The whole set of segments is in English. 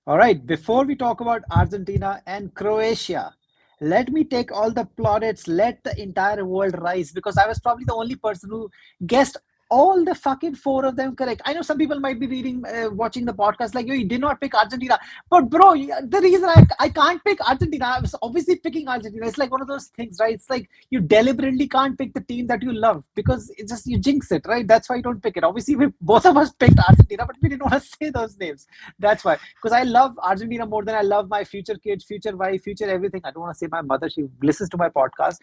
All right, before we talk about Argentina and Croatia, let me take all the plaudits, let the entire world rise because I was probably the only person who guessed all the fucking four of them correct. I know some people might be watching the podcast like, you did not pick Argentina. But bro, the reason I can't pick Argentina, I was obviously picking Argentina. It's like one of those things, right? It's like you deliberately can't pick the team that you love because it's just you jinx it, right? That's why you don't pick it. Obviously, we both of us picked Argentina, but we didn't want to say those names. That's why. Because I love Argentina more than I love my future kids, future wife, future everything. I don't want to say my mother. She listens to my podcast.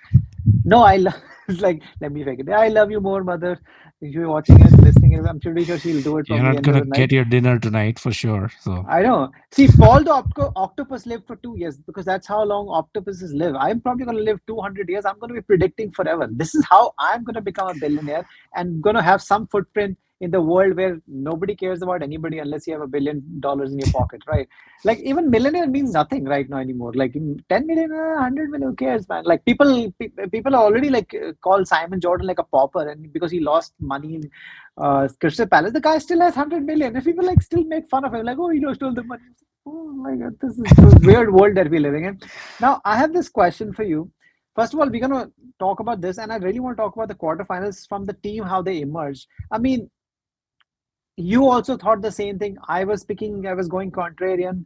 No, I love. It's like, let me fake it. I love you more, mother. If you're watching it, listening, I'm pretty sure she'll do it You're probably not end of gonna the night. get your dinner tonight for sure. So I know. See, Paul the octopus lived for 2 years because that's how long octopuses live. I'm probably going to live 200 years. I'm going to be predicting forever. This is how I'm going to become a billionaire and going to have some footprint in the world where nobody cares about anybody unless you have $1 billion in your pocket, right? Like even millionaire means nothing right now anymore. Like 10 million, 100 million, who cares, man? Like people are already like call Simon Jordan like a pauper, and because he lost money in Crystal Palace, the guy still has 100 million. If people like still make fun of him, like, oh, you know, stole the money. Oh my God, this is a weird world that we're living in. Now, I have this question for you. First of all, we're gonna talk about this, and I really want to talk about the quarterfinals from the team, how they emerged. I mean, you also thought the same thing. I was going contrarian,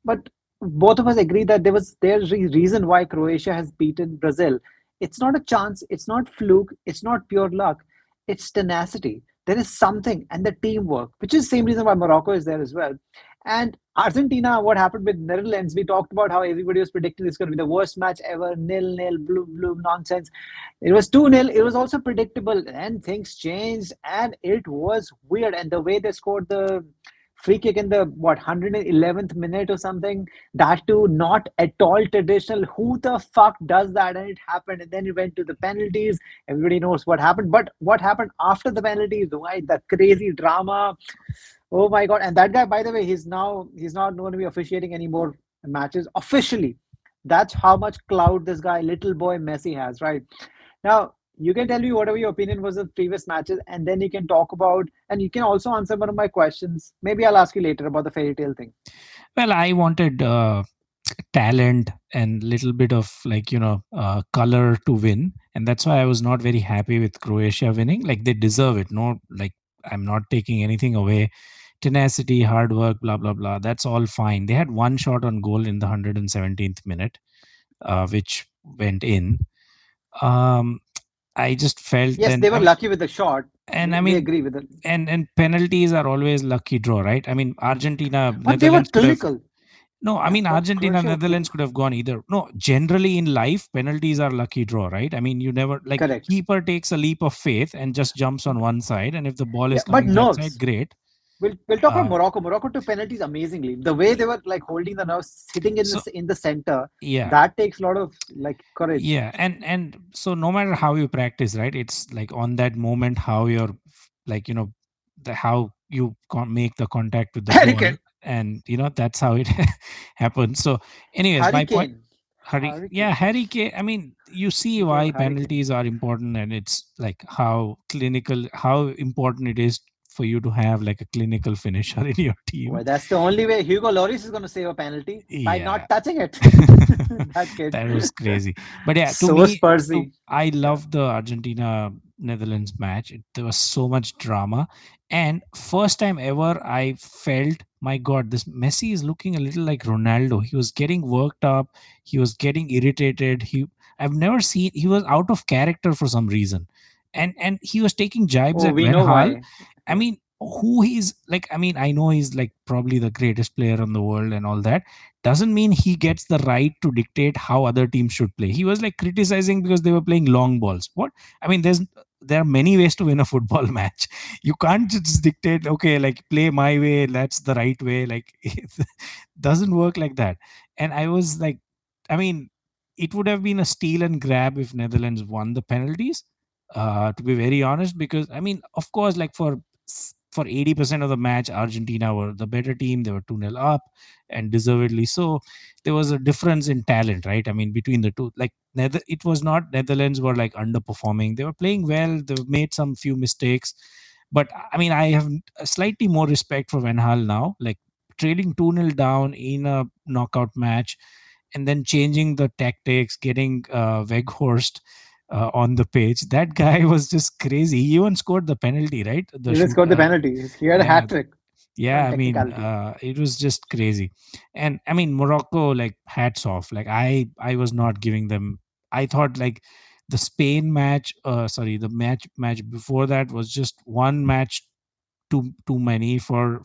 but both of us agree that there's a reason why Croatia has beaten Brazil. It's not a chance, it's not fluke, it's not pure luck, it's tenacity. There is something and the teamwork, which is the same reason why Morocco is there as well. And Argentina, what happened with Netherlands, we talked about how everybody was predicting it's going to be the worst match ever, nil nil, blue blue nonsense. It was 2-0. It was also predictable, and things changed, and it was weird. And the way they scored the free kick in the 111th minute or something, that too not at all traditional. Who the fuck does that? And it happened, and then it went to the penalties. Everybody knows what happened, but what happened after the penalties? Why that crazy drama? Oh my god! And that guy, by the way, he's not going to be officiating any more matches officially. That's how much clout this guy, little boy Messi, has, right? Now, you can tell me whatever your opinion was of previous matches, and then you can talk about, and you can also answer one of my questions. Maybe I'll ask you later about the fairy tale thing. well, I wanted talent and little bit of like color to win, and that's why I was not very happy with Croatia winning. Like they deserve it. No, like I'm not taking anything away. Tenacity, hard work, blah blah blah. That's all fine. They had one shot on goal in the 117th minute, which went in. Um, I just felt Yes, then. they were lucky with the shot. And I We mean, agree with it, and penalties are always lucky draw, right? I mean, Argentina, but they were Netherlands could have. clinical. No, I Yeah, mean but Argentina, Croatia were Netherlands clinical. could have gone either. No, generally in life, penalties are lucky draw, right? I mean, you never like Correct. keeper takes a leap of faith and just jumps on one side, and if the ball Yeah, is but coming that side, nerves. great. We'll talk about Uh, Morocco. Morocco took penalties amazingly. The way they were like holding the nerves, sitting so in the center, yeah, that takes a lot of like courage. yeah, and so no matter how you practice, right? It's like on that moment how you're like the how you make the contact with the ball, Hurricane, and that's how it happens. So, anyways, my point. hurricane, Yeah, hurricane. Harry Kane. I mean, you see Bro, why hurricane. penalties are important, and it's like how clinical, how important it is for you to have like a clinical finisher in your team. Well, that's the only way Hugo Lloris is going to save a penalty by Yeah, not touching it. That kid, that was crazy. But yeah, to so me, Spursy. I Yeah. love the Argentina Netherlands match. There was so much drama, and first time ever, I felt, my God, this Messi is looking a little like Ronaldo. He was getting worked up. He was getting irritated. I've never seen. He was out of character for some reason, and he was taking jibes Oh, at we Van know Hal. why. I Yeah. mean, who he's like. I mean, I know he's like probably the greatest player in the world and all that, doesn't mean he gets the right to dictate how other teams should play. He was like criticizing because they were playing long balls. What? I mean, there are many ways to win a football match. You can't just dictate, okay, like play my way, that's the right way. Like it doesn't work like that. And I was like, I mean, it would have been a steal and grab if Netherlands won the penalties. To be very honest, because I mean, of course, like for 80% of the match, Argentina were the better team. They were 2-0 up and deservedly so. There was a difference in talent, right? I mean, between the two, like it was not Netherlands were like underperforming. They were playing well. They made some few mistakes, but I mean, I have a slightly more respect for Van Hal now. Like trailing 2-0 down in a knockout match, and then changing the tactics, getting Weghorst on the pitch. That guy was just crazy. He even scored the penalty, right? The Even shoot. scored the penalty. He had a Yeah, hat trick yeah. on I mean, technicality. it was just crazy. And I mean, Morocco, like, hats off. Like, I was not giving them. I thought, like, the Spain match. Sorry, the match before that was just one match too many for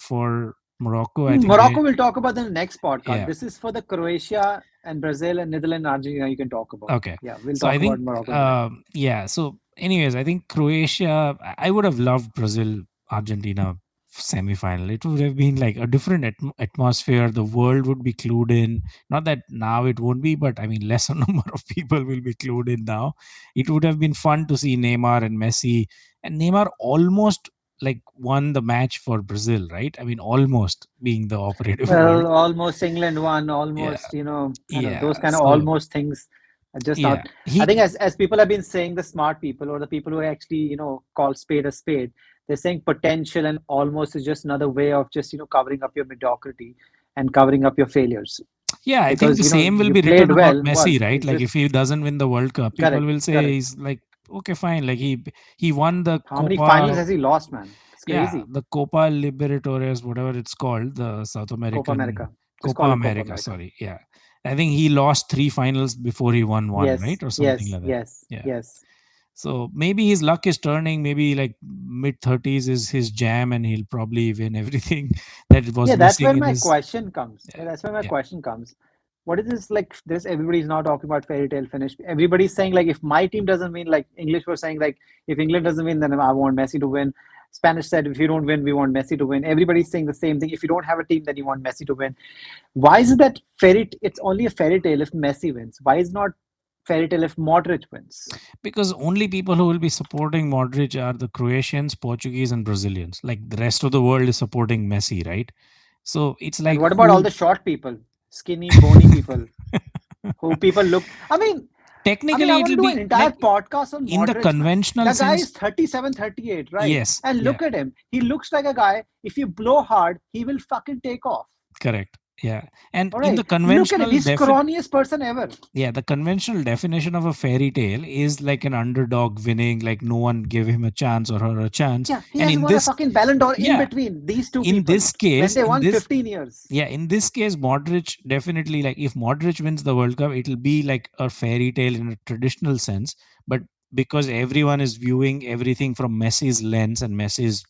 Morocco. I think they. Morocco will talk about in the next podcast. Yeah. This is for the Croatia and Brazil and Netherlands and Argentina you can talk about. Okay. Yeah, we'll So I talk about think, Morocco in the next. yeah. So, anyways, I think Croatia, I would have loved Brazil, Argentina semi-final. It would have been like a different atmosphere. The world would be clued in. Not that now it won't be, but I mean, lesser number of people will be clued in now. It would have been fun to see Neymar and Messi. And Neymar almost like won the match for Brazil, right? I mean, almost being the operative word. Well, almost England won, Yeah. almost, I don't know, Yeah. those kind of So, almost things are just yeah. not. I He. think as people have been saying, the smart people or the people who actually, call spade a spade, they're saying potential and almost is just another way of just, covering up your mediocrity and covering up your failures. Yeah, I think Because, the same will you be written played about well. What? Messi, right? It's Like, just if he doesn't win the World Cup, people correct, will say correct. he's like, okay, fine. Like, he won the How many finals Copa, has he lost, man? It's yeah, crazy. the Copa Libertadores, whatever it's called, the South Copa American America. Just Copa call it Copa America. America. Sorry, yeah. I think he lost three finals before he won one, Yes, right, or something yes, like that. yes, Yeah. yes. So maybe his luck is turning. Maybe like mid 30s is his jam, and he'll probably win everything that was Yeah, that's missing where in my his. question comes. Yeah, Yeah, that's where my yeah. question comes. What is this like? This everybody's now talking about fairy tale finish. Everybody's saying like if my team doesn't win, like English were saying like if England doesn't win, then I want Messi to win. Spanish said if you don't win, we want Messi to win. Everybody's saying the same thing. If you don't have a team, then you want Messi to win. Why is it that it's only a fairy tale if Messi wins? Why is not fairy tale if Modric wins? Because only people who will be supporting Modric are the Croatians, Portuguese, and Brazilians. Like, the rest of the world is supporting Messi, right? So it's And like what about all who. the short people, skinny, bony people who people look? I mean, I Technically, want to it'll do an be entire like podcast on in the Modric, man. conventional The guy sense. is 37, 38, right? Yes, And yeah, look at him. He looks like a guy, if you blow hard, he will fucking take off. correct. Yeah, and All in the right. Look at him. He's scrawniest person ever. yeah, the conventional definition of a fairy tale is like an underdog winning, like no one gave him a chance or her a chance. Yeah, he And has in won a this, fucking Ballon d'Or in yeah, between these two in people this when case, they won 15 years. yeah, in this case, Modric definitely, like, if Modric wins the World Cup, it'll be like a fairy tale in a traditional sense. But because everyone is viewing everything from Messi's lens and Messi's,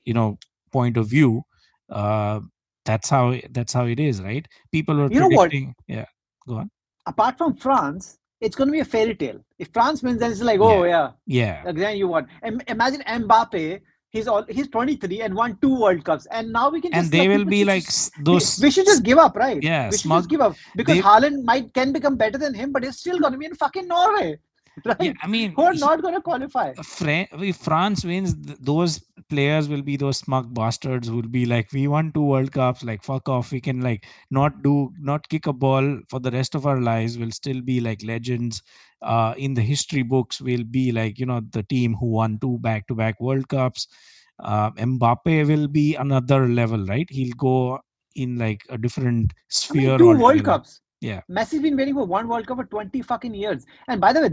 you know, point of view, uh, that's how it is, right? People were You know what? predicting. Yeah, go on. Apart from France, it's going to be a fairy tale. If France wins, then it's like, oh Yeah, yeah, yeah, again you won. Imagine Mbappe. He's 23 and won two World Cups, and now we can and just they like will people be should like just those, we should just give up, right? yeah, We should just smug. give up because They, Haaland might can become better than him, but he's still going to be in fucking Norway, yeah, right? I mean, Who are not going to qualify. If France wins, those players will be those smug bastards who will be like, "We won two World Cups. Like, fuck off. We can like not kick a ball for the rest of our lives. We'll still be like legends. In the history books, we'll be like, the team who won two back-to-back World Cups. Mbappe will be another level, right? He'll go in like a different I mean, sphere two World altogether. Cups. Yeah. Messi's been waiting for one World Cup for 20 fucking years. And by the way,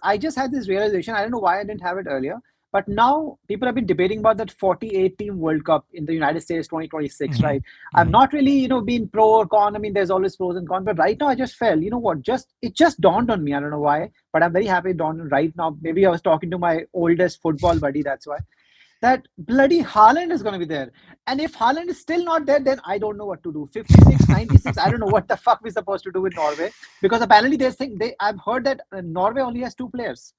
I just had this realization. I don't know why I didn't have it earlier. But now people have been debating about that 48 team World Cup in the United States 2026, Hmm. right? I've Hmm. not really, been pro or con. I mean, there's always pros and cons. But right now I just felt, you know what, it just dawned on me. I don't know why, but I'm very happy it dawned on right now. Maybe I was talking to my oldest football buddy, that's why that bloody Haaland is going to be there. And if Haaland is still not there, then I don't know what to do. 56, 96, I don't know what the fuck we're supposed to do with Norway. Because apparently I've heard that Norway only has two players.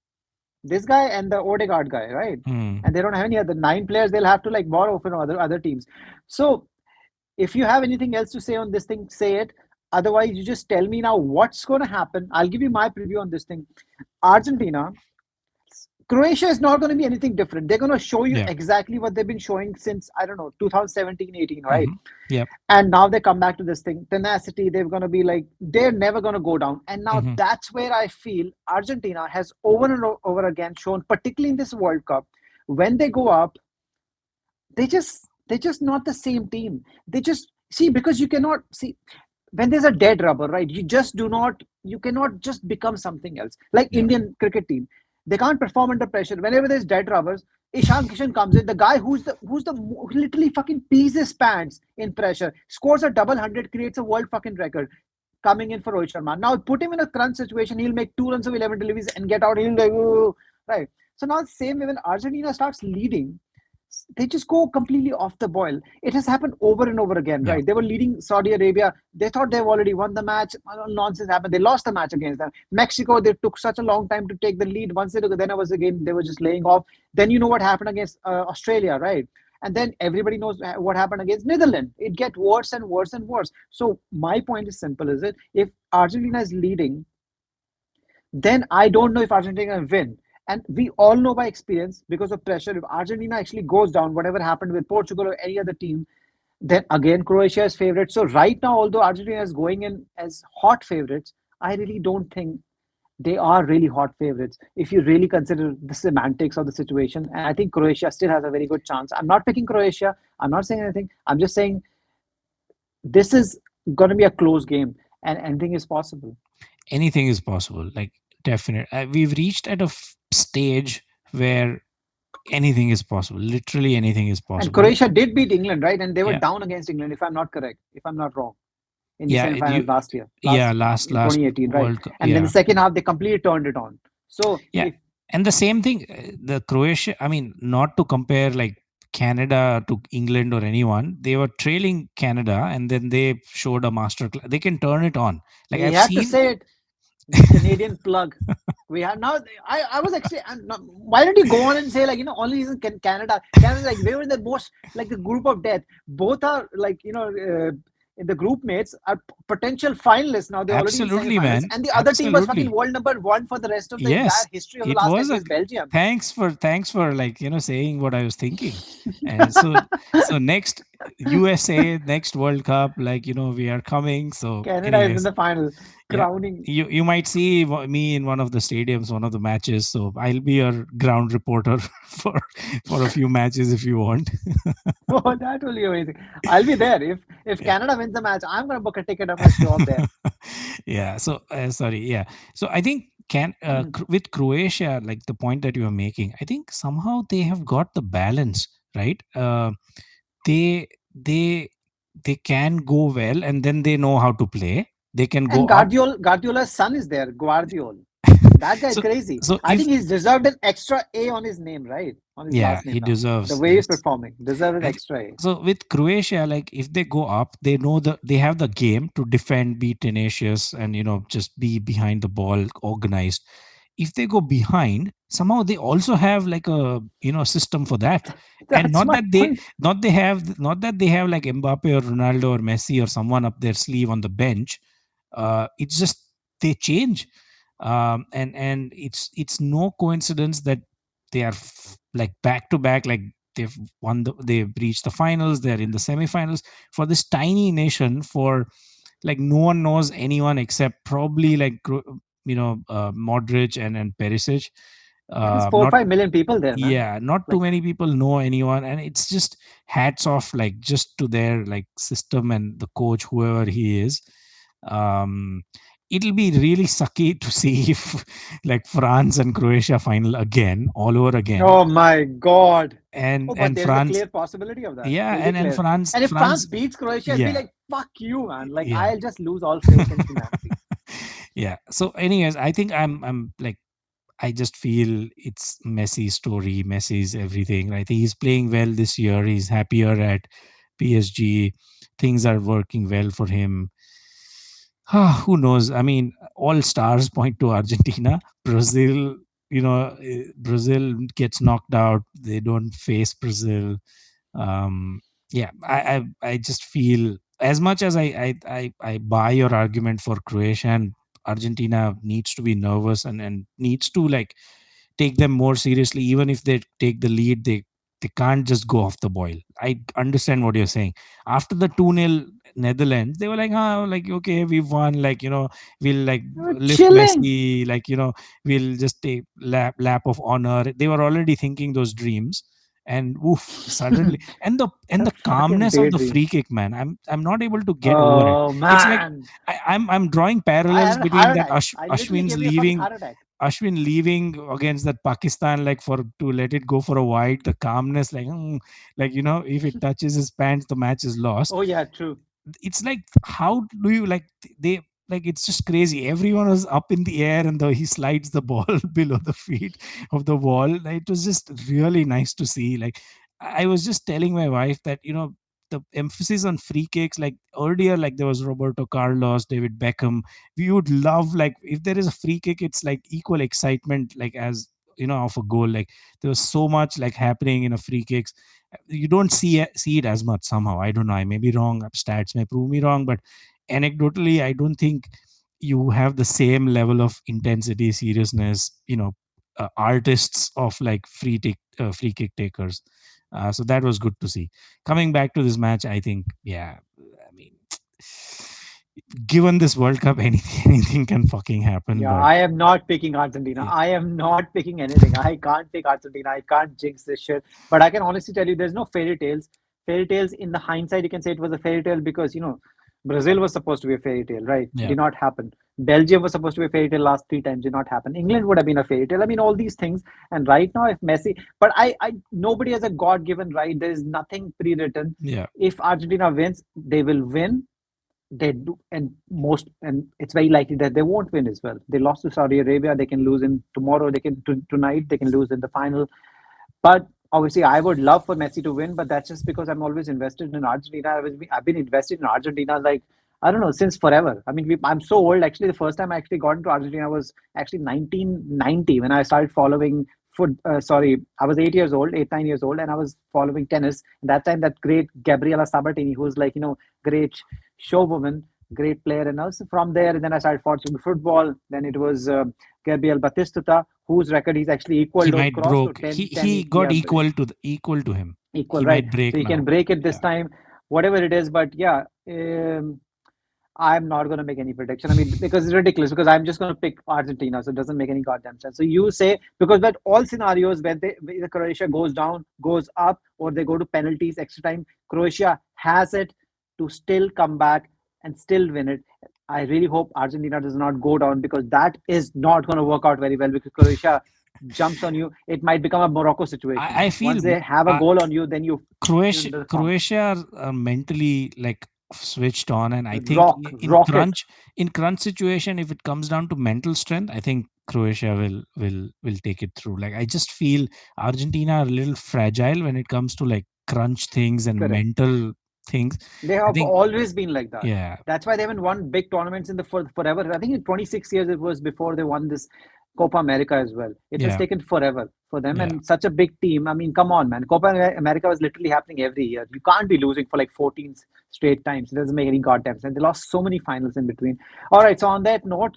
This guy and the Odegaard guy, right? Hmm. And they don't have any other nine players. They'll have to like borrow from other teams. So if you have anything else to say on this thing, say it. Otherwise, you just tell me now what's going to happen. I'll give you my preview on this thing. Argentina, Croatia is not going to be anything different. They're going to show you Yeah. exactly what they've been showing since, I don't know, 2017, 18, right? Hmm. Yep. And now they come back to this thing. Tenacity, they're going to be like, they're never going to go down. And now Hmm. that's where I feel Argentina has over and over again shown, particularly in this World Cup, when they go up, they're just not the same team. They just See, because you cannot see when there's a dead rubber, right? You cannot just become something else. Like Yeah. Indian cricket team, they can't perform under pressure. Whenever there's dead rubbers, Ishan Kishan comes in, the guy who literally fucking pees his pants in pressure, scores a double hundred, creates a world fucking record, coming in for Rohit Sharma. Now put him in a crunch situation, he'll make 2 runs of 11 deliveries and get out. He'll like, "Ooh," right? So now the same way when Argentina starts leading, they just go completely off the boil. It has happened over and over again, Yeah. right? They were leading Saudi Arabia. They thought they've already won the match. Nonsense happened. They lost the match against them. Mexico, they took such a long time to take the lead. Once they took it, then it was again, they were just laying off. Then you know what happened against Australia, right? And then everybody knows what happened against Netherlands. It gets worse and worse and worse. So my point is simple, is it? If Argentina is leading, then I don't know if Argentina will win. And we all know by experience, because of pressure, if Argentina actually goes down, whatever happened with Portugal or any other team, then again Croatia is favorite. So right now, although Argentina is going in as hot favorites, I really don't think they are really hot favorites if you really consider the semantics of the situation. And I think Croatia still has a very good chance. I'm not picking Croatia. I'm not saying anything. I'm just saying this is going to be a close game and anything is possible. Anything is possible. Like, definite. We've reached at a stage where anything is possible. Literally anything is And possible. Croatia did beat England, right? And they were Yeah. down against England, if I'm not correct, if I'm not wrong, in the Yeah. semifinals last year, Yeah. last Last in last 2018, right? World Cup. And then the Yeah. second half, they completely turned it on. So Yeah. if And the same thing, the Croatia, I mean, not to compare like Canada to England or anyone, they were trailing Canada and then they showed a master class. They can turn it on. Like, he I've had to seen. say it, the Canadian plug. We had now. I was actually. Why don't you go on and say, like, only reason Canada? Canada, like, they were the most, like, the group of death. Both are, like, the group mates are potential finalists now. They're already in Absolutely, semifinals, man. and the other team was fucking Absolutely. world number one for the rest of the entire Yes, history of the it last was 10 a years. Belgium. thanks for like saying what I was thinking. And so next USA, next World Cup, like we are coming. So Canada is in anyways, the final, yeah, crowning. you might see me in one of the stadiums, one of the matches. So I'll be your ground reporter for a few matches if you want. Oh, that will be amazing. I'll be there. If Yeah. Canada wins the match, I'm gonna book a ticket. I'm gonna show up there. Yeah. So sorry. Yeah. So I think with Croatia, like the point that you are making, I think somehow they have got the balance right. They they they can go well, and then they know how to play. They can go And up. Guardiola's son is there, Guardiol. That guy is so crazy. so I if think he's deserved an extra A on his name, right? On his yeah, last name he now. The deserves way he's this. performing, deserves an And extra A. so with Croatia, like if they go up, they know they have the game to defend, be tenacious, and just be behind the ball, organized. If they go behind, somehow they also have like a system for that. And That's my point. not that they have like Mbappe or Ronaldo or Messi or someone up their sleeve on the bench. It's just they change. And it's no coincidence that they are like back to back, like they've reached the finals, they're in the semifinals. For this tiny nation, for like no one knows anyone except probably like Modrić and Perisic. Yeah, there's four or Not 5 million people there, man. Yeah, not too Like, many people know anyone, and it's just hats off, like just to their like system and the coach, whoever he is. um it'll be really sucky to see if like France and Croatia final again, all over again. oh my god. Oh, but And there's a France, clear possibility of that. yeah, Very and clear. France, And if France France, beats Croatia, it'll be yeah, like, fuck you, man. Like, yeah. I'll just lose all faith in humanity. Yeah. So anyways, I think I'm like, I just feel it's Messi's story. Messi's everything. I think he's playing well this year. He's happier at PSG. Things are working well for him. Who knows? I mean, all stars point to Argentina. Brazil, Brazil gets knocked out. They don't face Brazil. Yeah, I just feel, as much as I buy your argument for Croatia and Argentina needs to be nervous and needs to like take them more seriously. Even if they take the lead, they can't just go off the boil. I understand what you're saying. After the 2-0 Netherlands, they were like, like, okay, we've won, like, we'll like You're lift chilling. Messi, like, we'll just take lap of honor. They were already thinking those dreams. and oof, suddenly, and A the fucking calmness of the daydream. free kick, man. I'm not able to get over it. Oh It's like man, I'm drawing I parallels had a heart between that attack. I literally Ashwin's gave me a fucking leaving heart attack. against that Pakistan, like for to let it go for a wide, the calmness, like like if it touches his pants, the match is lost. Oh yeah, true. It's like, how do you like they like it's just crazy. Everyone was up in the air, and he slides the ball below the feet of the wall. Like, it was just really nice to see. Like, I was just telling my wife that the emphasis on free kicks, like earlier, like there was Roberto Carlos, David Beckham. We would love, like, if there is a free kick, it's like equal excitement, like as of a goal. Like, there was so much like happening in a free kicks. You don't see it as much somehow. I don't know, I may be wrong, stats may prove me wrong, but anecdotally I don't think you have the same level of intensity, seriousness, artists of like free kick takers. So that was good to see. Coming back to this match, I think, yeah, I mean, given this World Cup, anything anything can fucking happen. Yeah, But I am not picking Argentina. yeah, I am not picking anything. I can't pick Argentina. I can't jinx this shit. But I can honestly tell you, there's no fairy tales. Fairy tales, in the hindsight, you can say it was a fairy tale because, Brazil was supposed to be a fairy tale, right? yeah, Did not happen. Belgium was supposed to be a fairy tale last three times, did not happen. England would have been a fairy tale. I mean, all these things. And right now, if Messi, but nobody has a God given right. There is nothing pre written. yeah, If Argentina wins, they will win. They do, and it's very likely that they won't win as well. They lost to Saudi Arabia. They can lose in tomorrow. Tonight. They can lose in the final. But obviously, I would love for Messi to win. But that's just because I'm always invested in Argentina. I've been invested in Argentina, like, I don't know, since forever. I mean, I'm so old. Actually, the first time I actually got into Argentina was actually 1990 when I started following foot. Sorry, I was 8 years old, 8 9 years old, and I was following tennis. And that time, that great Gabriela Sabatini, who was like, great showwoman, great player. And also from there, and then I started watching football. Then it was Gabriel Batistuta, whose record he's actually he equaled or might crossed to broke he 10, he 10. got Yeah, equal to him. equal, He right? might So break he can now. break it this Yeah, time, whatever it is. But yeah, I'm not going to make any prediction. I mean, because it's ridiculous, because I'm just going to pick Argentina. So it doesn't make any goddamn sense. So you say, because that all scenarios where either Croatia goes down, goes up, or they go to penalties, extra time, Croatia has it to still come back and still win it. I really hope Argentina does not go down, because that is not going to work out very well, because Croatia jumps on you. It might become a Morocco situation. I feel Once they have a uh, goal on you, then you're Croatia in the funk. Croatia are mentally like switched on, and I think Rocket. in crunch situation, if it comes down to mental strength, I think Croatia will take it through. Like, I just feel Argentina are a little fragile when it comes to like crunch things and Correct. mental things. They I have think, always been like that. yeah, That's why they haven't won big tournaments in the forever. I think in 26 years it was before they won this Copa America as well. It has yeah, taken forever for them, yeah, and such a big team. I mean, come on, man. Copa America was literally happening every year. You can't be losing for like 14 straight times. It doesn't make any goddamn sense. They lost so many finals in between. All right. So on that note,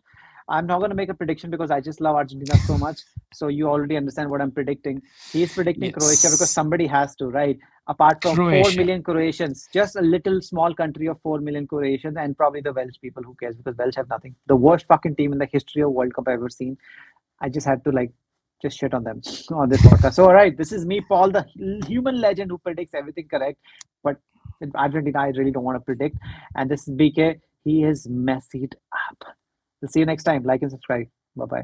I'm not going to make a prediction because I just love Argentina so much. So you already understand what I'm predicting. He's predicting Croatia because yes, somebody has to, right? Apart from 4 Croatia. million Croatians, just a little small country of 4 million Croatians, and probably the Welsh people. Who cares? Because Welsh have nothing. The worst fucking team in the history of World Cup I've ever seen. I just had to like just shit on them on this podcast. So, all right, this is me, Paul, the human legend who predicts everything correct. But in Argentina, I really don't want to predict. And this is BK. He is messed up. We'll see you next time. Like and subscribe. Bye bye.